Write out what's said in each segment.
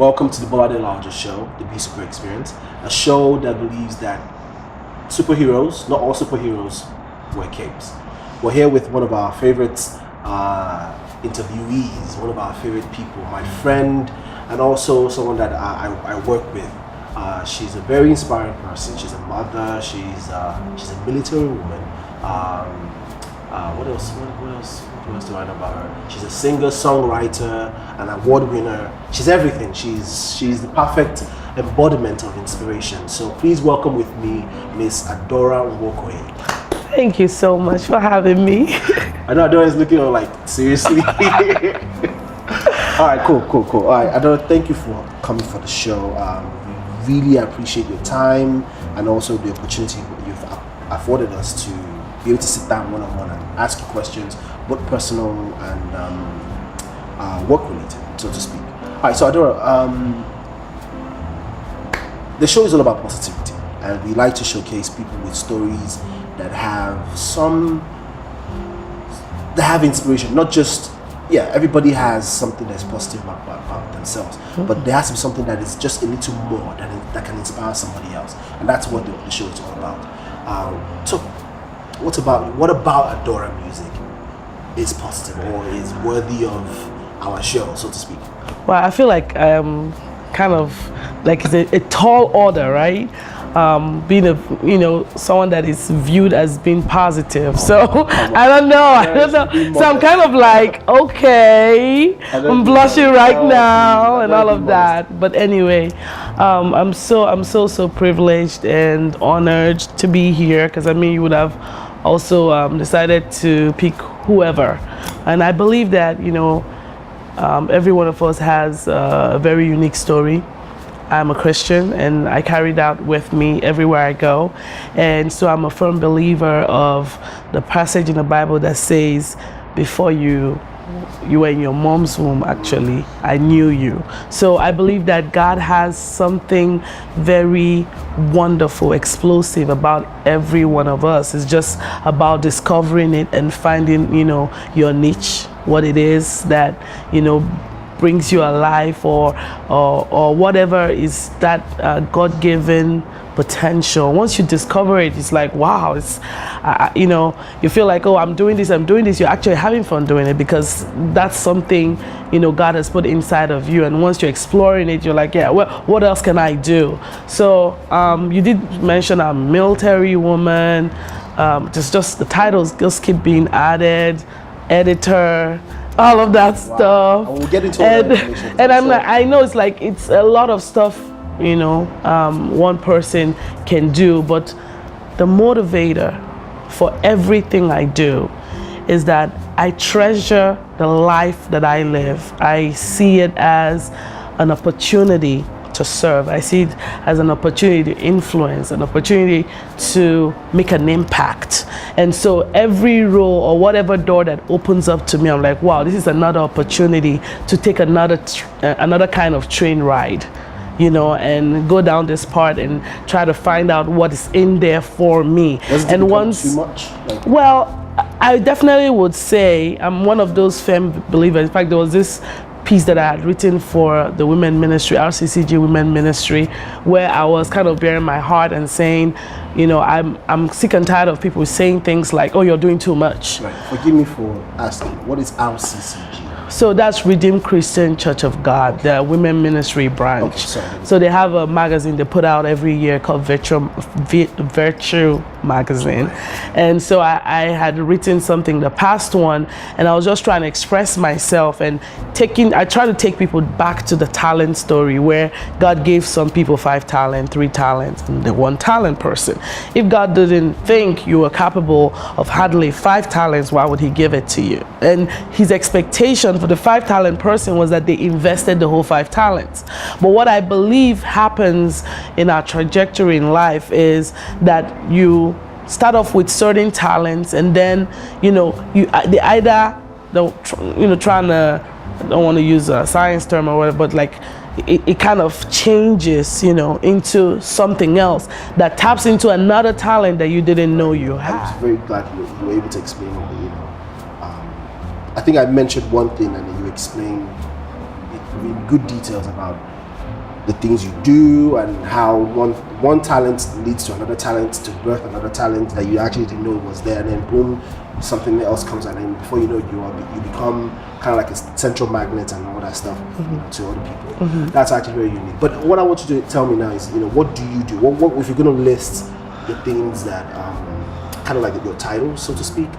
Welcome to the Bolade Ola-Ojo show, the BSuper experience, a show that believes that superheroes, not all superheroes, wear capes. We're here with one of our favorite interviewees, one of our favorite people, my friend, and also someone that I work with. She's a very inspiring person. She's a mother. She's a military woman. What else do I know about her? She's a singer-songwriter, an award winner. She's everything. She's the perfect embodiment of inspiration. So please welcome with me Miss Adaora. Thank you so much for having me. I know Adaora is looking all like, seriously? All right, cool. All right, Adaora, thank you for coming for the show. We really appreciate your time and also the opportunity you've afforded us to be able to sit down one-on-one and ask you questions, both personal and work-related, so to speak. All right, so Adaora, the show is all about positivity, and we like to showcase people with stories that have inspiration. Not just, everybody has something that's positive about themselves, but there has to be something that is just a little more that can inspire somebody else, and that's what the show is all about. So what about Adaora music is positive or is worthy of our show, so to speak? Well, I feel like kind of like it's a tall order, right? Being someone that is viewed as being positive. So I don't know. So I'm kind of like, okay, I'm blushing right now and all of that. But anyway, I'm so privileged and honored to be here, because I mean, you would have also decided to pick whoever, and I believe that every one of us has a very unique story. I'm a Christian, and I carry that with me everywhere I go, and so I'm a firm believer of the passage in the Bible that says, before you were in your mom's womb, actually, I knew you. So I believe that God has something very wonderful, explosive about every one of us. It's just about discovering it and finding, your niche, what it is that, brings you alive, or whatever is that God-given potential. Once you discover it, it's like, wow, it's you feel like, oh, I'm doing this. You're actually having fun doing it, because that's something God has put inside of you, and once you're exploring it, you're like, yeah, well, what else can I do? So you did mention a military woman. Just the titles just keep being added, editor, all of that stuff. We'll get into all that information. And I'm like, I know it's a lot of stuff, one person can do, but the motivator for everything I do is that I treasure the life that I live. I see it as an opportunity to serve. I see it as an opportunity to influence, an opportunity to make an impact. And so every role or whatever door that opens up to me, I'm like, wow, this is another opportunity to take another kind of train ride, and go down this part and try to find out what is in there for me. And once too much? Well, I definitely would say I'm one of those firm believers. In fact, there was this piece that I had written for the women ministry, RCCG women ministry, where I was kind of bearing my heart and saying, I'm sick and tired of people saying things like, oh, you're doing too much. Right. Forgive me for asking, what is RCCG? So that's Redeemed Christian Church of God, the women ministry branch. Okay, sorry. So they have a magazine they put out every year called Virtue Magazine. And so I had written something, the past one, and I was just trying to express myself and I try to take people back to the talent story, where God gave some people 5 talents, 3 talents, and the 1 talent person. If God didn't think you were capable of handling 5 talents, why would he give it to you? And his expectation for the 5 talent person was that they invested the whole 5 talents. But what I believe happens in our trajectory in life is that you start off with certain talents, and then they either trying to, I don't want to use a science term or whatever, but like it kind of changes, into something else that taps into another talent that you didn't know you had. I'm very glad you were able to explain it. I think I mentioned one thing, and then you explained in good details about the things you do and how one talent leads to another talent to birth another talent that you actually didn't know was there, and then boom, something else comes, and then before you know it, you become kind of like a central magnet and all that stuff, to other people. That's actually very unique. But what I want you to tell me now is, what do you do? What if you're going to list the things that kind of like your titles, so to speak?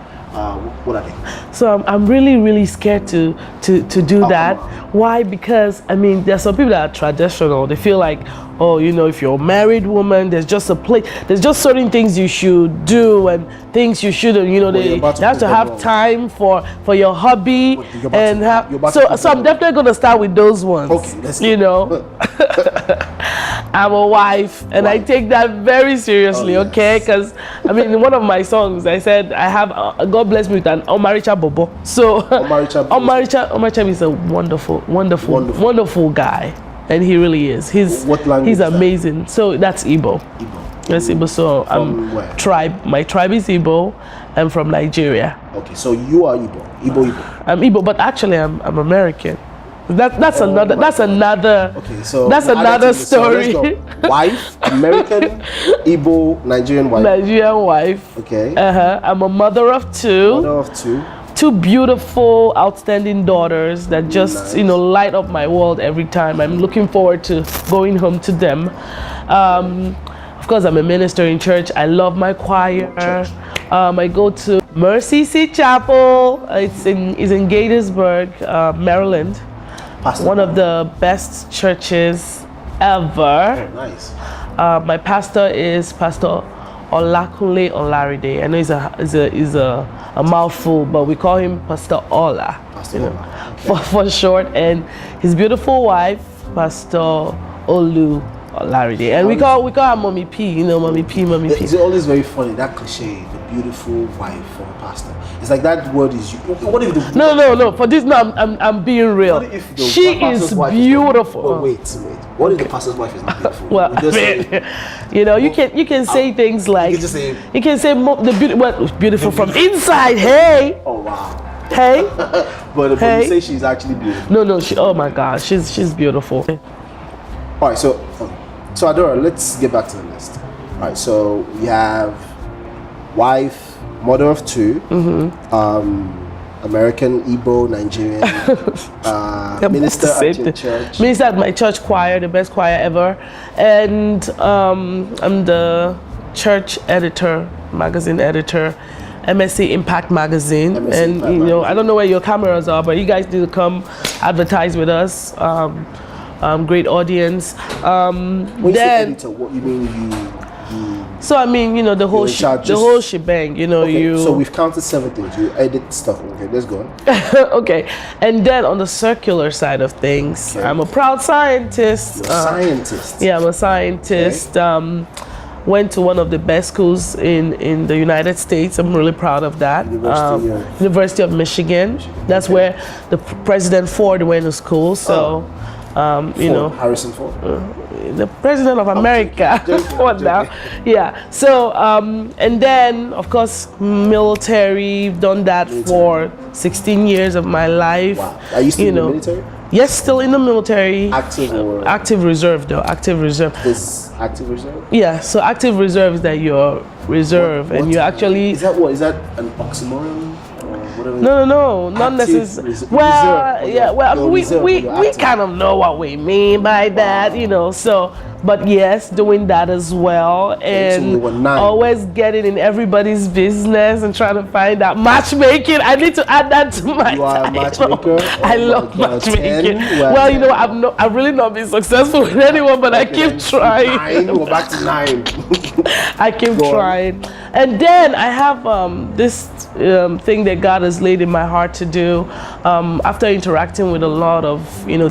What are they? So I'm really scared to do that. Why? Because there's some people that are traditional. They feel like, if you're a married woman, there's just certain things you should do and things you shouldn't. They have to have time for your hobby so I'm definitely gonna start with those ones. Okay, let's go. I'm a wife, and I take that very seriously, okay? Because in one of my songs, I said I have God bless me with an Omaricha Bobo. So Omaricha is a wonderful guy, and he really is. He's amazing. So that's Igbo. That's Igbo. So my tribe is Igbo. I'm from Nigeria. Okay, so you are Igbo. I'm Igbo, but actually I'm American. That's another okay, so that's another story. So wife, American, Igbo, Nigerian wife. Okay. I'm a mother of two. Two beautiful, outstanding daughters that just light up my world every time. I'm looking forward to going home to them. Of course, I'm a minister in church. I love my choir. I go to Mercy Seat Chapel. It's in Gaithersburg, Maryland. One of the best churches ever. Oh, nice. My pastor is Pastor Olakunle Olaride. I know he's a mouthful, but we call him Pastor Ola. For short. And his beautiful wife, Pastor Olu Olaride, and we call her Mommy P. Mommy P. It's always very funny, that cliche, the beautiful wife for a pastor. It's like that word is. What if the no? For this, I'm being real. What if the she is beautiful. Wait. What if the pastor's wife is not beautiful? Well, you can say things like you can say beautiful from inside. Hey. Oh wow. Hey. but you say she's actually beautiful. No. Oh my God, she's beautiful. All right, so Adaora, let's get back to the list. All right, so we have wife, mother of two, American, Igbo, Nigerian, minister at your church. Minister at my church choir, the best choir ever, and I'm the church editor, magazine editor, MSC Impact Magazine, I don't know where your cameras are, but you guys need to come advertise with us. Great audience. When you say editor, what you mean you? So the whole shebang. Okay, so we've counted 7 things. You edit stuff. Okay, let's go on. Okay, and then on the circular side of things, I'm a proud scientist. You're a scientist. Yeah, I'm a scientist. Okay. Went to one of the best schools in the United States. I'm really proud of that. University of Michigan. That's where the President Ford went to school. So. Harrison Ford, the president of America. What now? Yeah. So and then of course military. Done that for 16 years of my life. Wow. Are you still in the military? Yes, still in the military. Active or active reserve though? Active reserve. Is active reserve? Yeah. So active reserve is that you're reserve and you actually. Is that an oxymoron? No, not necessarily. We kind of know what we mean by that, So, but yes, doing that as well, and always getting in everybody's business and trying to find out matchmaking. I need to add that to my title. I love matchmaking. I've really not been successful with anyone, but I keep trying. We're back to 9. I keep trying. And then I have this thing that God has laid in my heart to do after interacting with a lot of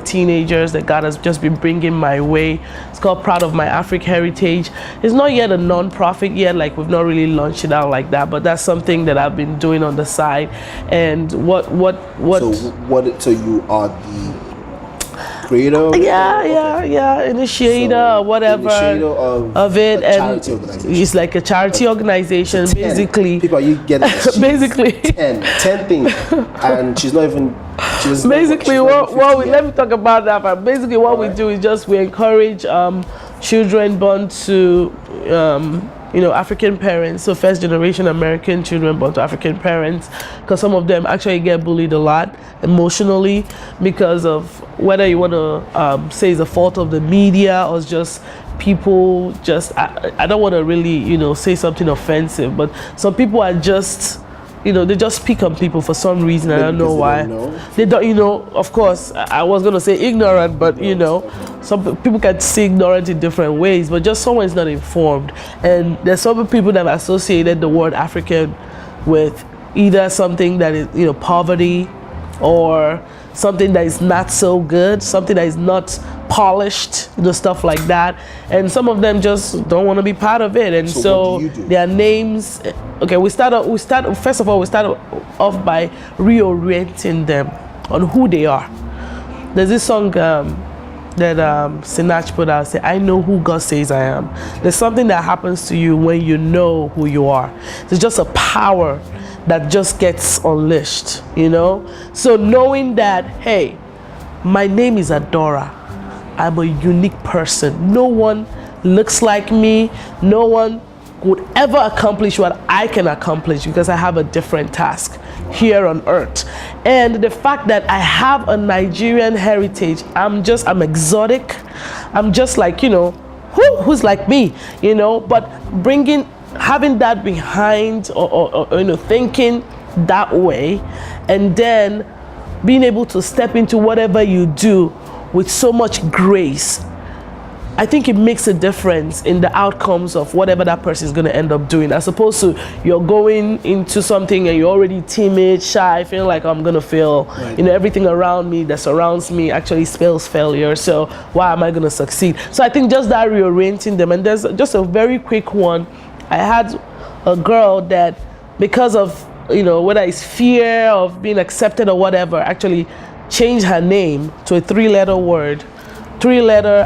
teenagers that God has just been bringing my way. It's called Proud of My Afric Heritage. It's not yet a non-profit yet, like we've not really launched it out like that, but that's something that I've been doing on the side. And what so you are the creator? Initiator, or whatever, initiator of it, and charity organization. it's like a charity organization, So 10 basically. people, are you getting this? Basically. 10 things, and she's not even. Basically, let me talk about that. But basically, what we do is just we encourage children born to African parents, so first generation American children born to African parents, because some of them actually get bullied a lot emotionally because of whether you want to say it's a fault of the media or it's just people I don't want to really say something offensive, but some people are just they just pick on people for some reason. I don't know why. They don't, of course, I was going to say ignorant, but, some people can see ignorant in different ways, but just someone is not informed. And there's some people that have associated the word African with either something that is, poverty, or something that is not so good, something that is not polished, stuff like that. And some of them just don't want to be part of it. And so what do? Their names, okay, first of all, we start off by reorienting them on who they are. There's this song that Sinach put out, say, I know who God says I am. There's something that happens to you when you know who you are. There's just a power that just gets unleashed, So knowing that, hey, my name is Adaora. I'm a unique person. No one looks like me. No one would ever accomplish what I can accomplish because I have a different task here on earth. And the fact that I have a Nigerian heritage, I'm exotic. I'm just like, who's like me, but having that behind or thinking that way, and then being able to step into whatever you do with so much grace, I think it makes a difference in the outcomes of whatever that person is going to end up doing, as opposed to you're going into something and you're already timid, shy, feeling like I'm going to fail. Right. Everything around me that surrounds me actually spells failure. So why am I going to succeed? So I think just that reorienting them. And there's just a very quick one. I had a girl that, because of, whether it's fear of being accepted or whatever, actually changed her name to a three-letter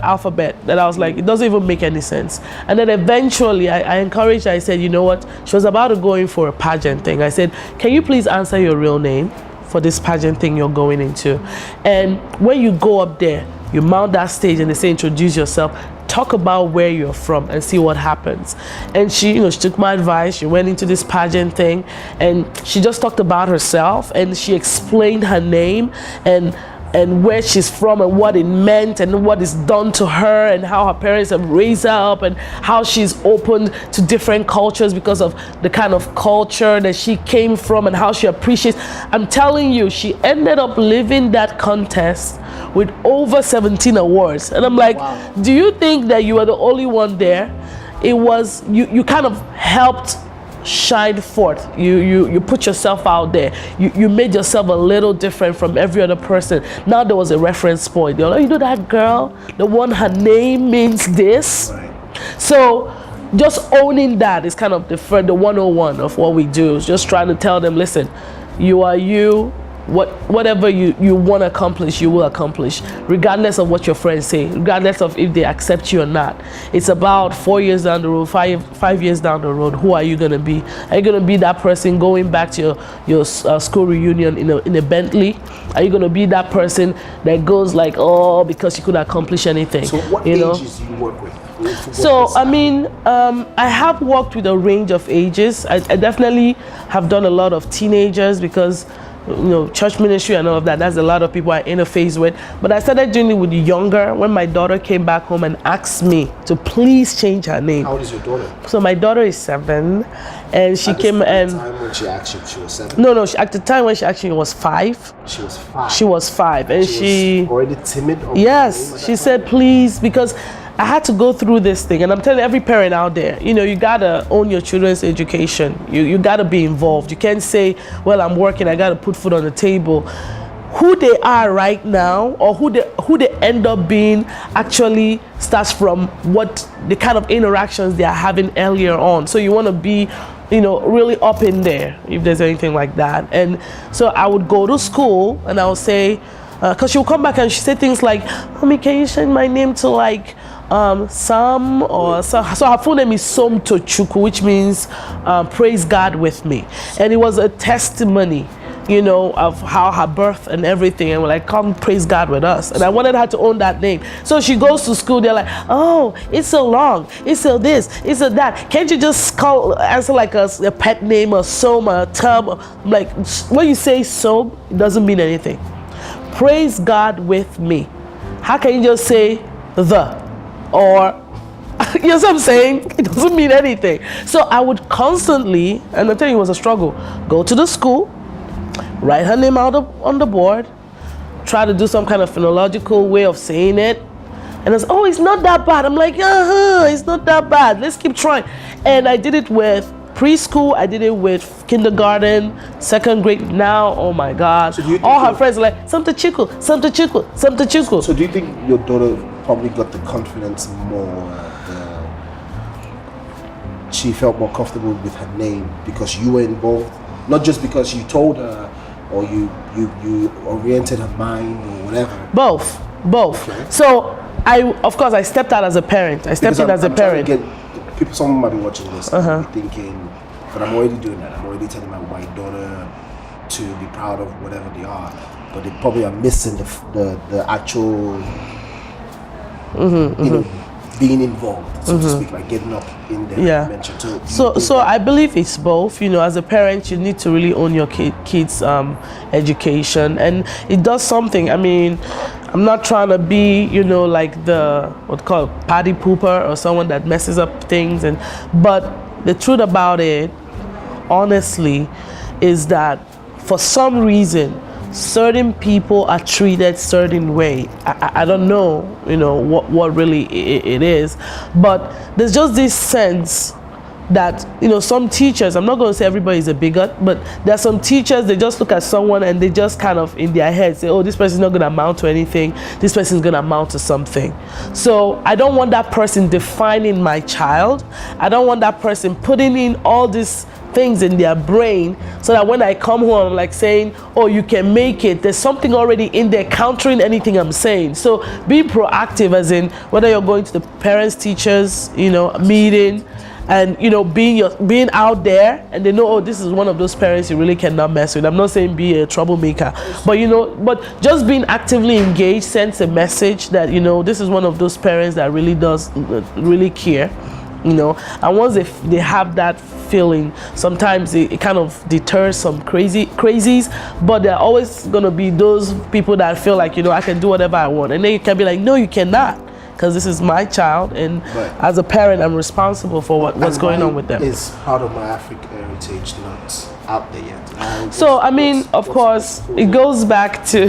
alphabet that I was like, it doesn't even make any sense. And then eventually I encouraged her. I said, you know what? She was about to go in for a pageant thing. I said, can you please answer your real name for this pageant thing you're going into? And when you go up there, you mount that stage and they say, introduce yourself. Talk about where you're from and see what happens. And she, she took my advice. She went into this pageant thing and she just talked about herself and she explained her name and where she's from and what it meant and what is done to her and how her parents have raised her up and how she's opened to different cultures because of the kind of culture that she came from and how she appreciates. I'm telling you, she ended up living that contest with over 17 awards. And I'm like, wow. Do you think that you are the only one there? It was, you kind of helped shine forth. You put yourself out there. You made yourself a little different from every other person. Now there was a reference point. They're like, that girl, the one her name means this. Right. So just owning that is kind of the 101 of what we do. Is just trying to tell them, listen, you are you. Whatever you want to accomplish, you will accomplish, regardless of what your friends say, regardless of if they accept you or not. It's about 4 years down the road, five years down the road. Who are you going to be? Are you going to be that person going back to your school reunion in a Bentley? Are you going to be that person that goes like, oh, because you could accomplish anything? So what ages do you work with? So, I have worked with a range of ages. I definitely have done a lot of teenagers because church ministry and all of that, that's a lot of people I interface with. But I started doing it with the younger when my daughter came back home and asked me to please change her name. How old is your daughter? So my daughter is 7, and she came and... At the time when she asked you, she was 7? No, at the time when she actually was 5. She was 5? She was 5. And she was already timid? Yes, she said please, because I had to go through this thing, and I'm telling every parent out there, you gotta own your children's education. You gotta be involved. You can't say, well, I'm working, I gotta put food on the table. Who they are right now, or who they end up being, actually starts from what the kind of interactions they are having earlier on. So you want to be, really up in there, if there's anything like that. And so I would go to school and I would say, because she will come back and she say things like, "Mommy, can you change my name to like Sam or so her full name is Som Tochukwu, which means praise God with me." And it was a testimony, you know, of how her birth and everything, and we're like, "Come praise God with us." And I wanted her to own that name. So she goes to school, they're like, "Oh, it's so long, it's so this, it's so that. Can't you just answer like a pet name or Som or Tub?" I'm like, when you say Som, it doesn't mean anything. Praise God with me. How can you just say the? Or, you know what I'm saying? It doesn't mean anything. So I would constantly, and I tell you it was a struggle, go to the school, write her name out on the board, try to do some kind of phonological way of saying it. And it's, "Oh, it's not that bad." I'm like, it's not that bad. Let's keep trying. And I did it with preschool, I did it with kindergarten, second grade. Now, oh my God. So all her friends are like, "Something chickle, something chickle, something chickle." So do you think your daughter probably got the confidence more, she felt more comfortable with her name because you were involved, not just because you told her or you oriented her mind or whatever? Both. Okay. So of course I stepped out as a parent. I stepped in as a parent. Someone might be watching this and be thinking, but I'm already doing that. I'm already telling my daughter to be proud of whatever they are, but they probably are missing the actual you know, being involved, so to speak, like getting up in there. Yeah. So I believe it's both. You know, as a parent, you need to really own your kids' education, and it does something. I mean, I'm not trying to be, you know, like the party pooper or someone that messes up things, but the truth about it, honestly, is that for some reason certain people are treated certain way. I don't know, you know, what really it is, but there's just this sense that, you know, some teachers, I'm not going to say everybody's a bigot, but there are some teachers, they just look at someone and they just kind of in their head say, "Oh, this person's not going to amount to anything, this person's going to amount to something." So I don't want that person defining my child. I don't want that person putting in all these things in their brain so that when I come home, I'm like saying, "Oh, you can make it." There's something already in there countering anything I'm saying. So be proactive, as in whether you're going to the parents, teachers, you know, meeting, and, you know, being out there, and they know, "Oh, this is one of those parents you really cannot mess with." I'm not saying be a troublemaker, but, you know, but just being actively engaged sends a message that, you know, this is one of those parents that really does really care. You know, and once they have that feeling, sometimes it kind of deters some crazies, but there are always gonna be those people that feel like, you know, I can do whatever I want, and then you can be like, "No, you cannot, because this is my child, and as a parent, I'm responsible for what's going on with them." Is part of my Afric heritage not out there yet? So I mean, of course, it goes back to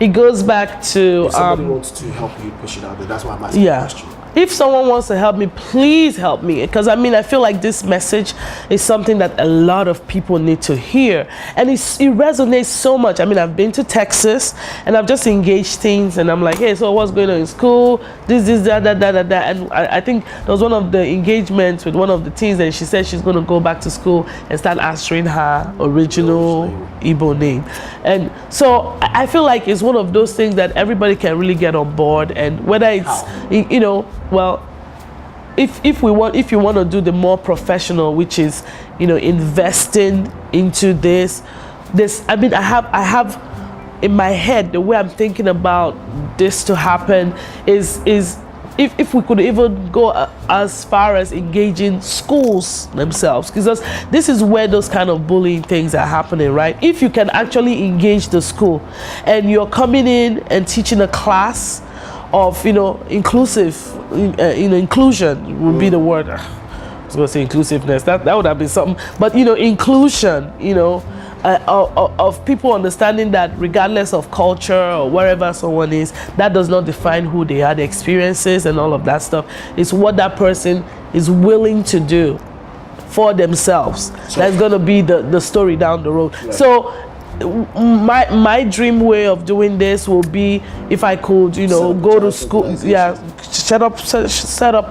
if somebody wants to help you push it out there, that's why I'm asking the question. If someone wants to help me, please help me, because I mean, I feel like this message is something that a lot of people need to hear, and it resonates so much. I mean, I've been to Texas and I've just engaged teens, and I'm like, "Hey, so what's going on in school? This, that, and I think there was one of the engagements with one of the teens, and she said she's going to go back to school and start answering her original Igbo name. And so I feel like it's one of those things that everybody can really get on board, and whether it's, you know, well, if you want to do the more professional, which is, you know, investing into this, I mean, I have in my head, the way I'm thinking about this to happen is if we could even go as far as engaging schools themselves, because this is where those kind of bullying things are happening, right? If you can actually engage the school, and you're coming in and teaching a class of, you know, inclusion would be the word. I was going to say inclusiveness. That would have been something, but, you know, inclusion, you know, of people understanding that regardless of culture or wherever someone is, that does not define who they are. The experiences and all of that stuff is what that person is willing to do for themselves. That's going to be the story down the road. Yeah. So my dream way of doing this will be if I could, you know, go to school, set up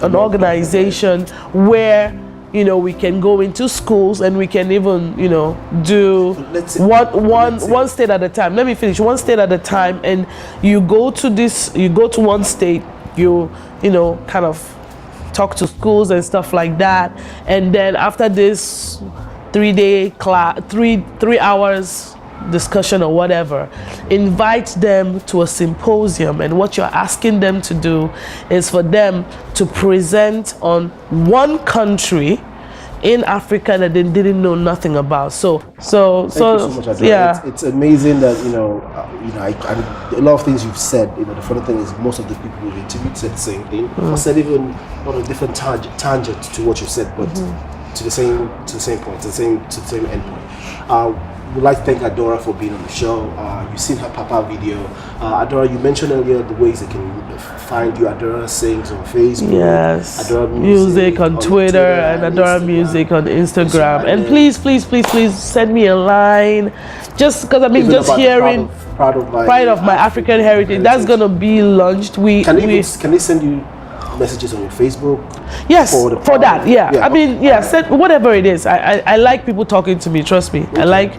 an organization where you know, we can go into schools and we can even, you know, do one state at a time. Let me finish. One state at a time, and you go to one state, you know, kind of talk to schools and stuff like that, and then after this 3-day class, 3 hours discussion or whatever, invite them to a symposium, and what you're asking them to do is for them to present on one country in Africa that they didn't know nothing about. So Thank you so much, Adaora. yeah, it's amazing that I a lot of things you've said. You know, the funny thing is most of the people we've interviewed said the same thing, or said even on a different tangent to what you said, but to the same point, to the same end point. We'd like to thank Adaora for being on the show. You've seen her Papa video. Adaora, you mentioned earlier the ways they can find you. Adaora Sings on Facebook. Yes. Adaora Music on Twitter and Adaora Music on Instagram. And please send me a line. Just because I've been just hearing Pride of my African heritage. That's gonna be launched. Can they send you messages on your Facebook? Yes, for that. Yeah. I mean, Right. whatever it is. I like people talking to me. Trust me. Okay. I like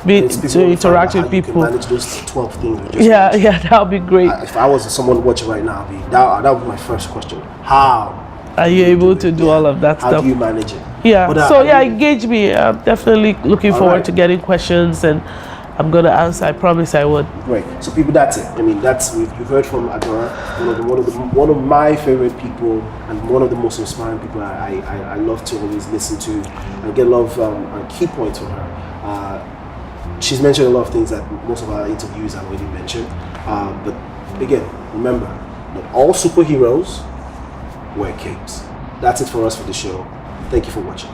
to interact with people. You can manage those 12 things. Yeah, that would be great. If I was someone watching right now, that would be my first question. How are you able to do all of that How stuff? do you manage it? Yeah. Engage me. I'm definitely looking forward to getting questions, and I'm gonna answer. I promise I would. Great. So people, that's it. I mean, you've heard from Adaora, one of my favorite people and one of the most inspiring people I love to always listen to and get a lot of key points from her. She's mentioned a lot of things that most of our interviews have already mentioned. But again, remember, not all superheroes wear capes. That's it for us for the show. Thank you for watching.